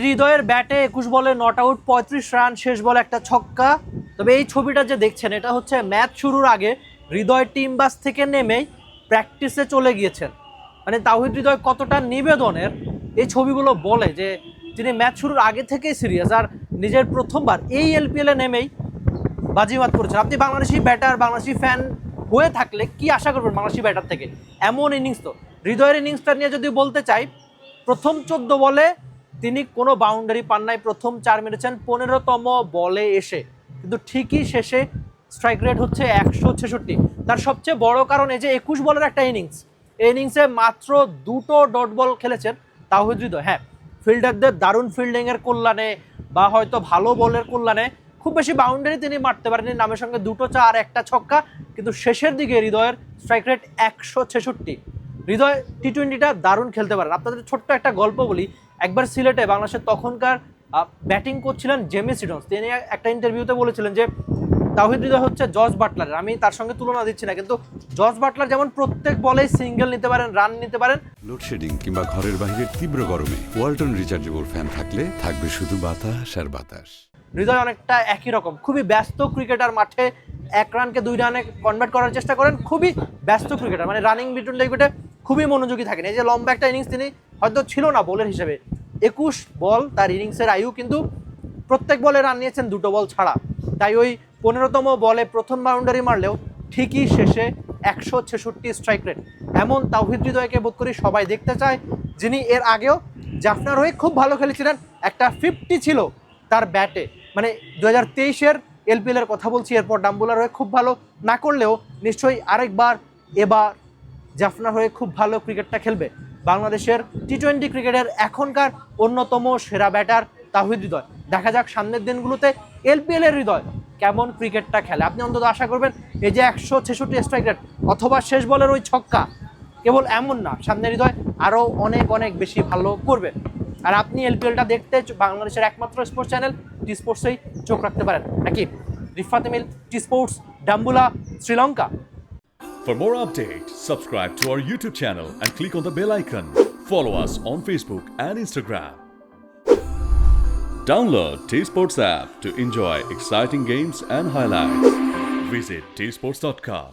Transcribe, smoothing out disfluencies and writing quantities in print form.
হৃদয়ের ব্যাটে 21 বলে নট আউট, 35 রান, শেষ বলে একটা ছক্কা। তবে এই ছবিটা যে দেখছেন এটা হচ্ছে ম্যাচ শুরুর আগে হৃদয় টিম বাস থেকে নেমেই প্র্যাকটিসে চলে গিয়েছেন। মানে তাওহিদ হৃদয় কতটা নিবেদনের এই ছবিগুলো বলে যে তিনি ম্যাচ শুরুর আগে থেকেই সিরিয়াস, আর নিজের প্রথমবার এই এলপিএলে নেমেই বাজিমাত করেছেন। আপনি বাংলাদেশি ব্যাটার, বাংলাদেশি ফ্যান হয়ে থাকলে কি আশা করবেন বাংলাদেশি ব্যাটার থেকে? এমন ইনিংস তো হৃদয়ের ইনিংসটা নিয়ে যদি বলতে চাই, প্রথম 14 বলে তিনি কোনো বাউন্ডারি পান নাই, প্রথম 4 মেরেছেন 15তম বলে এসে, কিন্তু ঠিকই শেষে স্ট্রাইক রেট হচ্ছে 166। তার সবচেয়ে বড় কারণ এই যে 21 বলের একটা ইনিংস, এই ইনিংসে মাত্র 2টো ডট বল খেলেছেন তাওহিদ হৃদয়। হ্যাঁ, ফিল্ডারদের দারুণ ফিল্ডিংয়ের কল্যাণে বা হয়তো ভালো বলের কল্যাণে খুব বেশি বাউন্ডারি তিনি মারতে পারেননি, নামের সঙ্গে 2টো 4 একটা ছক্কা, কিন্তু শেষের দিকে হৃদয়ের স্ট্রাইক রেট 166। হৃদয় টি-20টা দারুণ খেলতে পারেন। আপনাদের ছোট্ট একটা গল্প বলি, একবার সিলেটে বাংলাদেশের তখনকার ব্যাটিং কোচ ছিলেন জেমি সিডন্স, তিনি একটা ইন্টারভিউতে বলেছিলেন যে তাওহিদ হৃদয় হচ্ছে জর্জ বাটলারের। আমি তার সঙ্গে তুলনা দিচ্ছি না, কিন্তু জর্জ বাটলার যেমন প্রত্যেক বলেই সিঙ্গেল নিতে পারেন, রান নিতে পারেন, লোডশেডিং কিংবা ঘরের বাইরের তীব্র গরমে ওয়ালটন রিচার্জেবল ফ্যান থাকলে থাকবে শুধু বাতাস আর বাতাস। হৃদয় অনেকটা একই রকম, খুবই ব্যস্ত ক্রিকেটার, মাঠে 1 রানকে 2 রানে কনভার্ট করার চেষ্টা করেন, খুবই ব্যস্ত ক্রিকেটার, মানে রানিং বিটুইন দ্য উইকেটে খুবই মনোযোগী থাকেন। এই যে লম্বা একটা ইনিংস তিনি হয়তো ছিল না বোলার হিসেবে, 21 বল তার ইনিংসের আয়ু, কিন্তু প্রত্যেক বলে রান নিয়েছেন 2টো বল ছাড়া। তাই ওই 15তম বলে প্রথম বাউন্ডারি মারলেও ঠিকই শেষে 166 স্ট্রাইক রেট। এমন তাওহিদ হৃদয়কে বোধ করি সবাই দেখতে চায়, যিনি এর আগেও জাফনার হয়ে খুব ভালো খেলেছিলেন, একটা 50 ছিল তার ব্যাটে। মানে 2023-এর এলপিএলের কথা বলছি, এরপর ডাম্বুলার হয়ে খুব ভালো না করলেও নিশ্চয়ই আরেকবার এবার জাফনার হয়ে খুব ভালো ক্রিকেটটা খেলবে। বাংলাদেশের টি-20 ক্রিকেটের এখনকার অন্যতম সেরা ব্যাটার তাওহিদ হৃদয়। দেখা যাক সামনের দিনগুলোতে এলপিএলের হৃদয় কেমন ক্রিকেটটা খেলে। আপনি অন্তত আশা করবেন এই যে 166 স্ট্রাইক রেট অথবা শেষ বলের ওই ছক্কা কেবল এমন না, সামনের হৃদয় আরও অনেক অনেক বেশি ভালো করবে। আর আপনি এলপিএলটা দেখতে বাংলাদেশের একমাত্র স্পোর্টস চ্যানেল টি স্পোর্টসেই চোখ রাখতে পারেন নাকি? Rifat Emil, T Sports, Dambulla, Sri Lanka. For more updates, subscribe to our YouTube channel and click on the bell icon. Follow us on Facebook and Instagram. Download T Sports app to enjoy exciting games and highlights. Visit tsports.com.